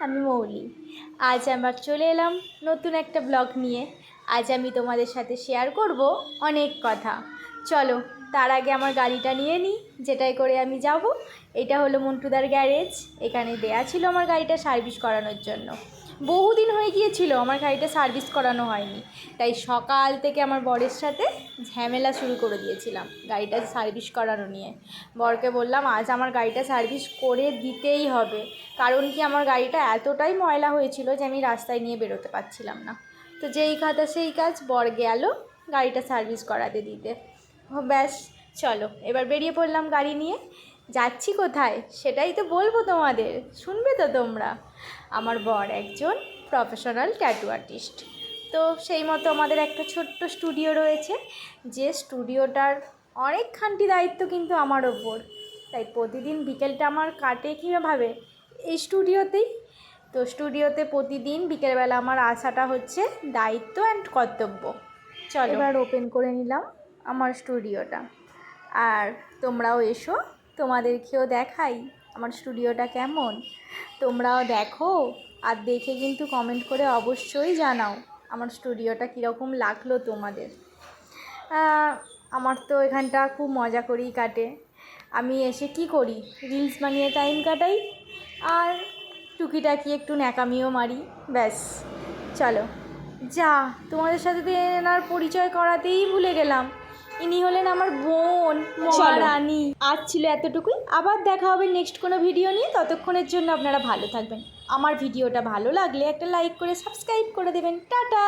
আমি মৌলি। আজ আমার চলে এলাম নতুন একটা ব্লগ নিয়ে। আজ আমি তোমাদের সাথে শেয়ার করব অনেক কথা। চলো তার আগে আমার গাড়িটা নিয়ে নিই, যেটাই করে আমি যাব। এটা হলো মন্টুদার গ্যারেজ। এখানে দেয়া ছিল আমার গাড়িটা সার্ভিস করানোর জন্য। বহুদিন হয়ে গিয়েছিল আমার গাড়িটা সার্ভিস করানো হয়নি, তাই সকাল থেকে আমার বরের সাথে ঝামেলা শুরু করে দিয়েছিলাম গাড়িটা সার্ভিস করানো নিয়ে। বরকে বললাম আজ আমার গাড়িটা সার্ভিস করে দিতেই হবে, কারণ কি আমার গাড়িটা এতটাই ময়লা হয়েছিল যে আমি রাস্তায় নিয়ে বেরোতে পারছিলাম না। তো যেই কথা সেই কাজ, বর গেল গাড়িটা সার্ভিস করাতে দিতে। ব্যাস, চলো এবার বেরিয়ে পড়লাম গাড়ি নিয়ে। যাচ্ছি কোথায় সেটাই তো বলবো তোমাদের, শুনবে তো তোমরা। আমার বর একজন প্রফেশনাল ট্যাটু আর্টিস্ট, তো সেই মতো আমাদের একটা ছোট্ট স্টুডিও রয়েছে, যে স্টুডিওটার অনেকখানটি দায়িত্ব কিন্তু আমার ওপর। তাই প্রতিদিন বিকেলটা আমার কাটে কীভাবে, এই স্টুডিওতেই। তো স্টুডিওতে প্রতিদিন বিকেলবেলা আমার আসাটা হচ্ছে দায়িত্ব অ্যান্ড কর্তব্য। চলো এবার ওপেন করে নিলাম আমার স্টুডিওটা, আর তোমরাও এসো, তোমাদেরকেও দেখাই আমার স্টুডিওটা কেমন। তোমরাও দেখো, আর দেখে কিন্তু কমেন্ট করে অবশ্যই জানাও আমার স্টুডিওটা কীরকম লাগলো তোমাদের। আমার তো এখানটা খুব মজা করেই কাটে। আমি এসে কি করি, রিলস বানিয়ে টাইম কাটাই, আর টুকিটাকি একটু ন্যাকামিও মারি, ব্যাস। চলো যা, তোমাদের সাথে তো এনার পরিচয় করাতেই ভুলে গেলাম। ইনি হলেন আমার বোন মহারানী। আজ ছিল এতটুকুই, আবার দেখা হবে নেক্সট কোনো ভিডিও নিয়ে। ততক্ষণের জন্য আপনারা ভালো থাকবেন। আমার ভিডিওটা ভালো লাগলে একটা লাইক করে সাবস্ক্রাইব করে দেবেন। টাটা।